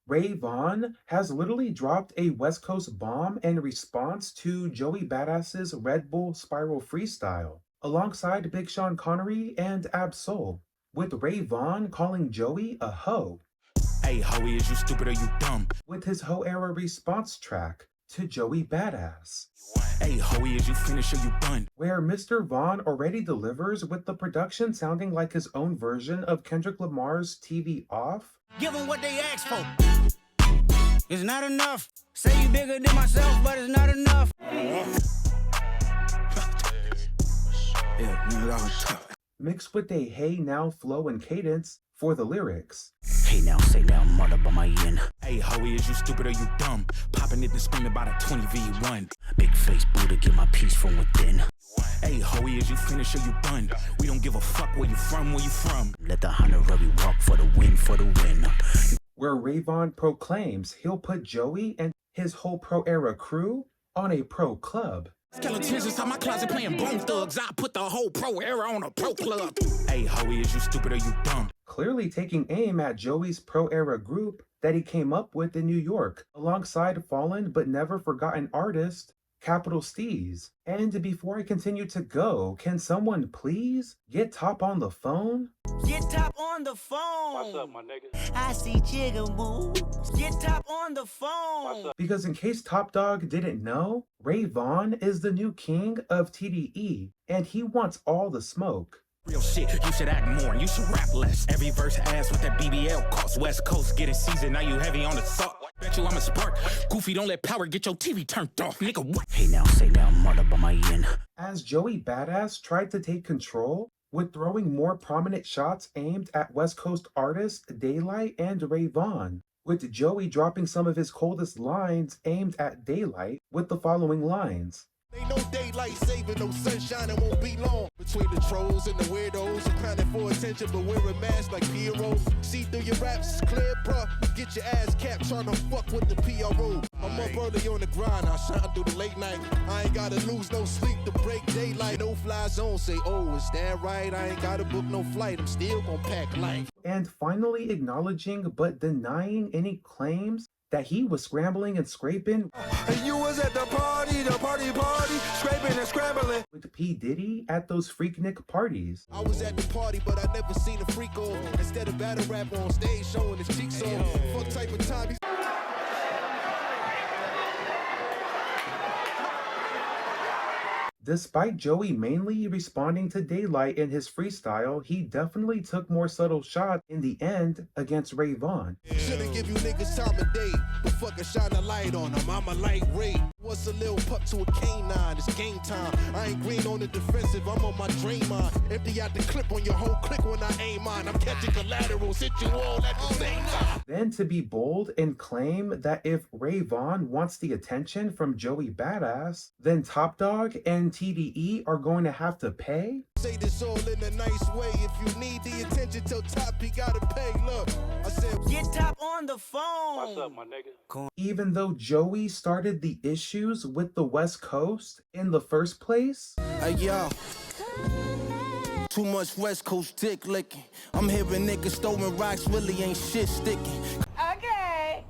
Ray Vaughn has literally dropped a West Coast bomb in response to Joey Badass's Red Bull Spiral Freestyle, alongside Big Sean Connery and Ab-Soul, with Ray Vaughn calling Joey a hoe. Hey, Hoey, is you stupid or you dumb? With his Hoe Era response track to Joey Badass. Hey, Hoey, is you finished or you done? Where Mr. Vaughn already delivers with the production sounding like his own version of Kendrick Lamar's TV Off. Give them what they asked for. It's not enough. Say you bigger than myself, but it's not enough. Mixed with a hey now flow and cadence for the lyrics. Hey now, say now, mother by my yin. Hey, Hoey, is you stupid or you dumb? Popping it and screaming about a 20v1. Big face Buddha, get my peace from within. Hey, Hoey, is you finished or you done? We don't give a fuck where you from, where you from. Let the hunter Rubby walk for the win, for the win. Where Ray Vaughn proclaims he'll put Joey and his whole Pro Era crew on a pro club. Skeletons inside my closet playing Bone Thugs. I put the whole Pro Era on a pro club. Hey, Hoey, is you stupid or you dumb? Clearly taking aim at Joey's Pro Era group that he came up with in New York, alongside fallen but never forgotten artist Capital Steez. And before I continue to go, can someone please get Top on the phone? Get Top on the phone. What's up, my nigga? I see jigaboo. Get Top on the phone. What's up? Because in case Top Dog didn't know, Ray Vaughn is the new king of TDE, and he wants all the smoke. Real shit, you should act more and you should rap less. Every verse ass what that BBL costs. West Coast getting seasoned, now you heavy on the salt. Bet you I'm a spark. Goofy, don't let power get your TV turned off, nigga. What? Hey now, say now, mother by my yin. As Joey Badass tried to take control with throwing more prominent shots aimed at West Coast artists Daylight and Ray Vaughn, with Joey dropping some of his coldest lines aimed at Daylight with the following lines. Ain't no daylight saving, no sunshine, it won't be long. Between the trolls and the weirdos, you're clowning for attention, but wearing masks like heroes. See through your raps, it's clear, bruh. Get your ass capped, trying to fuck with the PRO. I'm up early on the grind, I shine through the late night. I ain't gotta lose no sleep to break daylight. No fly zone, say, oh, is that right? I ain't gotta book no flight, I'm still gonna pack life. And finally acknowledging but denying any claims that he was scrambling and scraping. And you was at the party, scraping and scrambling. With P. Diddy at those Freaknik parties. I was at the party, but I never seen a freak on. Instead of battle rap on stage, showing his cheeks on. Fuck type of time. Despite Joey mainly responding to Daylight in his freestyle, he definitely took more subtle shots in the end against Ray Vaughn. Shouldn't give you niggas time of day, but fucking shine a light on them. I'm a light ray. What's a little pup to a canine? It's game time. I ain't green on the defensive, I'm on my dream on. Empty out the clip on your whole click when I aim on. I'm catching collaterals, hit you all at the same time. Then to be bold and claim that if Ray Vaughn wants the attention from Joey Badass, then Top Dog and TDE are going to have to pay? Say this all in a nice way. If you need the attention till Top, he gotta pay. Look, I said, get Top on the phone. What's up, my nigga? Even though Joey started the issues with the West Coast in the first place? hey yo. Too much West Coast dick licking. I'm hearing niggas throwing rocks, really ain't shit sticking. Okay.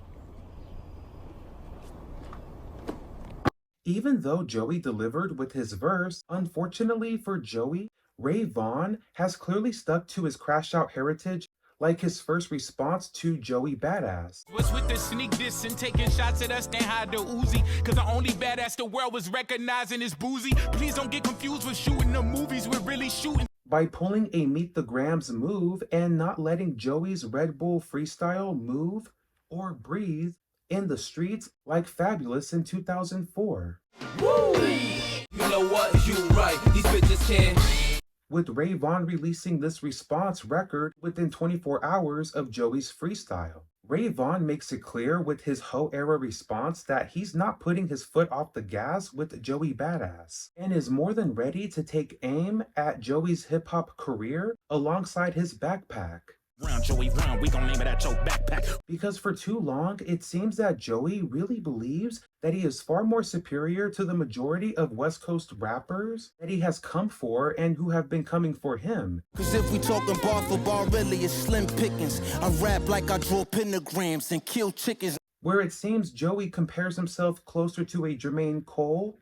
Even though Joey delivered with his verse, unfortunately for Joey, Ray Vaughn has clearly stuck to his crash out heritage, like his first response to Joey Badass. What's with the sneak diss and taking shots at us, then hide the Uzi? Cause the only badass the world was recognizing is boozy. Please don't get confused with shooting the movies, we're really shooting. By pulling a Meet the Grams move and not letting Joey's Red Bull freestyle move or breathe in the streets like Fabulous in 2004. Woo! You know what? You right. These bitches can't. With Ray Vaughn releasing this response record within 24 hours of Joey's freestyle. Ray Vaughn makes it clear with his Hoe Era response that he's not putting his foot off the gas with Joey Badass, and is more than ready to take aim at Joey's hip-hop career alongside his backpack. Round Joey round, we gon' name it at your backpack. Because for too long, it seems that Joey really believes that he is far more superior to the majority of West Coast rappers that he has come for and who have been coming for him. Cause if we talking bar for bar, really it's slim pickings. I rap like I draw pentagrams and kill chickens. Where it seems Joey compares himself closer to a Jermaine Cole,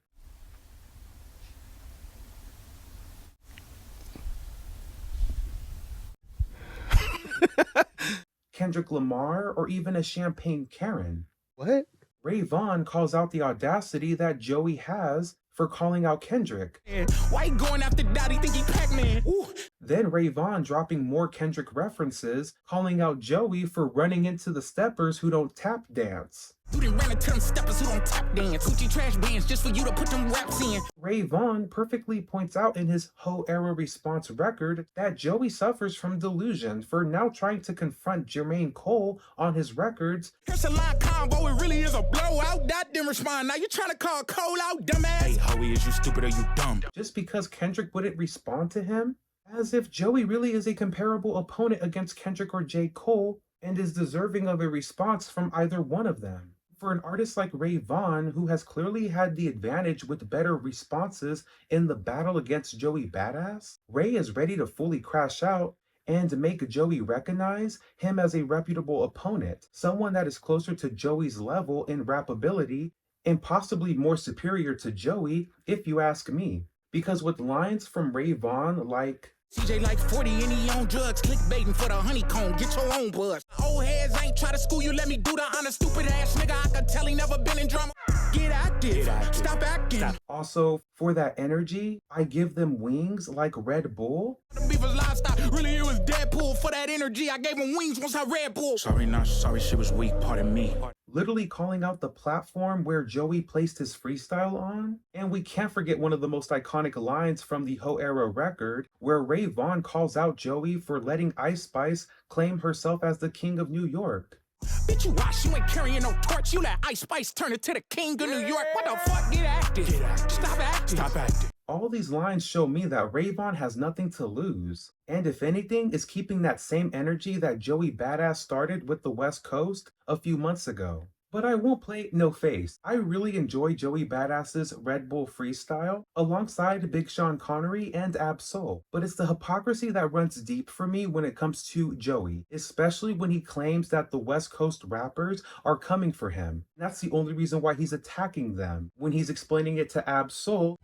Kendrick Lamar, or even a Champagne Karen. What? Ray Vaughn calls out the audacity that Joey has for calling out Kendrick. Why you going after Dottie? Think he Pac-Man? Ooh. Then Ray Vaughn dropping more Kendrick references, calling out Joey for running into the steppers who don't tap dance. You done ran into them steppers who don't tap dance. Gucci trash bands just for you to put them raps in. Ray Vaughn perfectly points out in his Hoe Era response record that Joey suffers from delusion for now trying to confront Jermaine Cole on his records. Here's a line combo, it really is a blowout. That didn't respond. Now you trying to call Cole out, dumbass? Hey, Hoey, is you stupid or you dumb? Just because Kendrick wouldn't respond to him? As if Joey really is a comparable opponent against Kendrick or J. Cole and is deserving of a response from either one of them. For an artist like Ray Vaughn, who has clearly had the advantage with better responses in the battle against Joey Badass, Ray is ready to fully crash out and make Joey recognize him as a reputable opponent, someone that is closer to Joey's level in rappability and possibly more superior to Joey, if you ask me. Because with lines from Ray Vaughn like, CJ like 40 and he on drugs, clickbaiting for the honeycomb, get your own buzz. Old heads ain't try to school you, let me do the honor, stupid ass nigga, I could tell he never been in drama. Get active, stop acting. Also, for that energy, I give them wings like Red Bull. The beaver's livestock, really it was Deadpool. For that energy, I gave him wings once I Red Bull. Sorry, not sorry, she was weak, pardon me. Literally calling out the platform where Joey placed his freestyle on. And we can't forget one of the most iconic lines from the Hoe Era record, where Ray Vaughn calls out Joey for letting Ice Spice claim herself as the king of New York. Bitch, you watch, you ain't carrying no torch. You let Ice Spice turn it to the king of New York. What the fuck? Get active. Stop acting. Stop acting. All these lines show me that Ray Vaughn has nothing to lose, and if anything, is keeping that same energy that Joey Badass started with the West Coast a few months ago. But I won't play no face. I really enjoy Joey Badass's Red Bull Freestyle alongside Big Sean Connery and Ab-Soul. But it's the hypocrisy that runs deep for me when it comes to Joey, especially when he claims that the West Coast rappers are coming for him. That's the only reason why he's attacking them. When he's explaining it to Ab-Soul,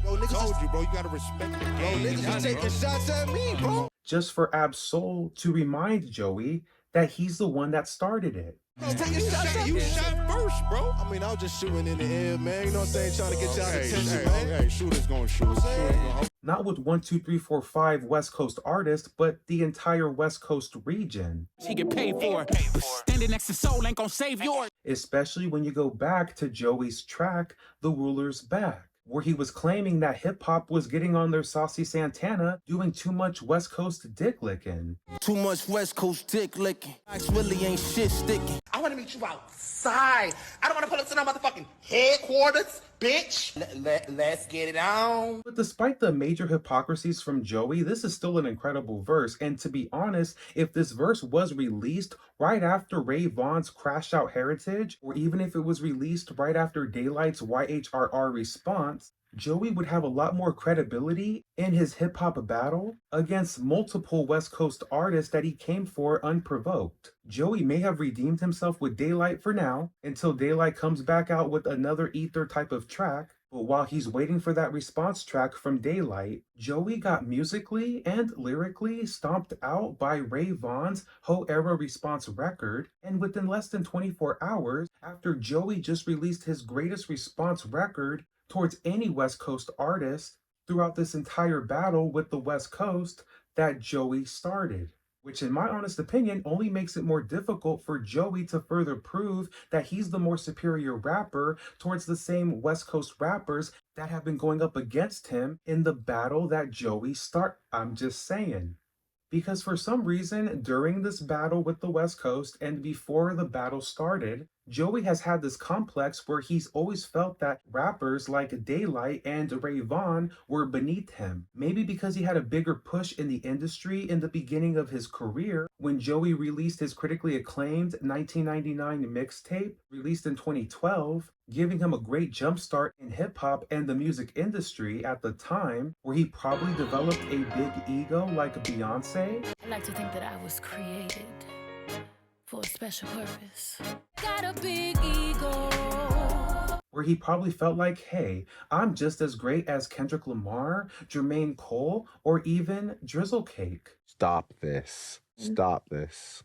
Bro, niggas told you, bro. You gotta respect the game. Bro, niggas is taking shots at me, bro. just for Ab-Soul to remind Joey that he's the one that started it. You shot first, bro. I mean, I was just shooting in the air, man. You know what I'm saying? Trying to get y'all attention, man. Hey, shooters gonna shoot. Not with 1, 2, 3, 4, 5 West Coast artists, but the entire West Coast region. He get paid for it, but standing next to Soul ain't gonna save yours. Especially when you go back to Joey's track, The Ruler's Back, where he was claiming that hip-hop was getting on their Saucy Santana, doing too much West Coast dick licking. Too much West Coast dick licking. Ice really ain't shit sticking. I want to meet you outside. I don't want to pull up to no motherfucking headquarters, bitch. Let's get it on. But despite the major hypocrisies from Joey, this is still an incredible verse, and to be honest, if this verse was released right after Ray Vaughn's Crash Out Heritage, or even if it was released right after Daylight's YHRR response, Joey would have a lot more credibility in his hip-hop battle against multiple West Coast artists that he came for unprovoked. Joey may have redeemed himself with Daylight for now, until Daylight comes back out with another Ether type of track, but while he's waiting for that response track from Daylight, Joey got musically and lyrically stomped out by Ray Vaughn's Hoe Era response record, and within less than 24 hours, after Joey just released his greatest response record towards any West Coast artist throughout this entire battle with the West Coast that Joey started. Which in my honest opinion only makes it more difficult for Joey to further prove that he's the more superior rapper towards the same West Coast rappers that have been going up against him in the battle that Joey started. I'm just saying. Because for some reason, during this battle with the West Coast and before the battle started, Joey has had this complex where he's always felt that rappers like Daylight and Ray Vaughn were beneath him. Maybe because he had a bigger push in the industry in the beginning of his career when Joey released his critically acclaimed 1999 mixtape, released in 2012, giving him a great jumpstart in hip hop and the music industry at the time, where he probably developed a big ego like Beyonce. I like to think that I was created for a special purpose. Got a big ego. Where he probably felt like, hey, I'm just as great as Kendrick Lamar, Jermaine Cole, or even Drizzle Cake. Stop this. Stop this.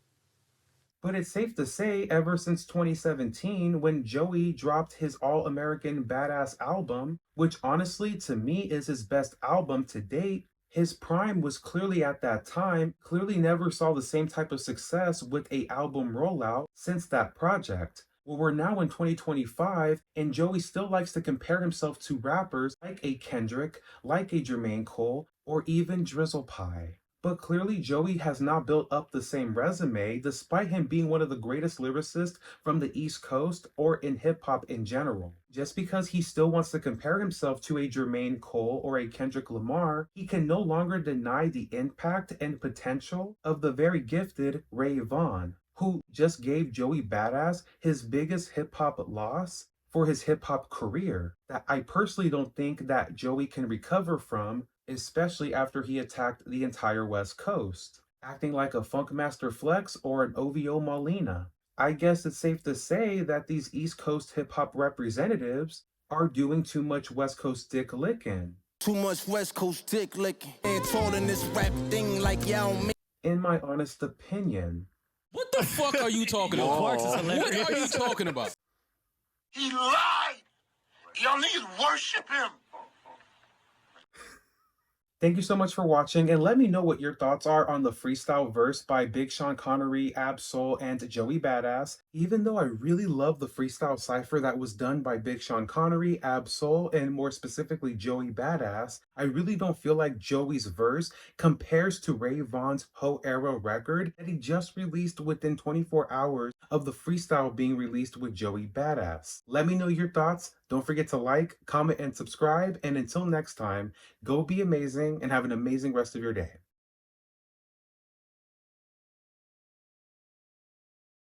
But it's safe to say, ever since 2017, when Joey dropped his All-American Badass album, which honestly to me is his best album to date, his prime was clearly at that time, clearly never saw the same type of success with a album rollout since that project. Well, we're now in 2025, and Joey still likes to compare himself to rappers like a Kendrick, like a Jermaine Cole, or even Drizzle Pie. But clearly Joey has not built up the same resume, despite him being one of the greatest lyricists from the East Coast or in hip-hop in general. Just because he still wants to compare himself to a Jermaine Cole or a Kendrick Lamar, he can no longer deny the impact and potential of the very gifted Ray Vaughn, who just gave Joey Badass his biggest hip-hop loss for his hip-hop career that I personally don't think that Joey can recover from, especially after he attacked the entire West Coast, acting like a Funkmaster Flex or an OVO Molina. I guess it's safe to say that these East Coast hip-hop representatives are doing too much West Coast dick licking. Too much West Coast dick licking. And trolling this rap thing like y'all me. In my honest opinion. What the fuck are you talking about? What are you talking about? He lied! Y'all niggas worship him! Thank you so much for watching, and let me know what your thoughts are on the freestyle verse by Big Sean Connery, Ab-Soul, and Joey Badass. Even though I really love the freestyle cypher that was done by Big Sean Connery, Ab-Soul, and more specifically Joey Badass, I really don't feel like Joey's verse compares to Ray Vaughn's Hoe Era record that he just released within 24 hours of the freestyle being released with Joey Badass. Let me know your thoughts. Don't forget to like, comment, and subscribe. And until next time, go be amazing and have an amazing rest of your day.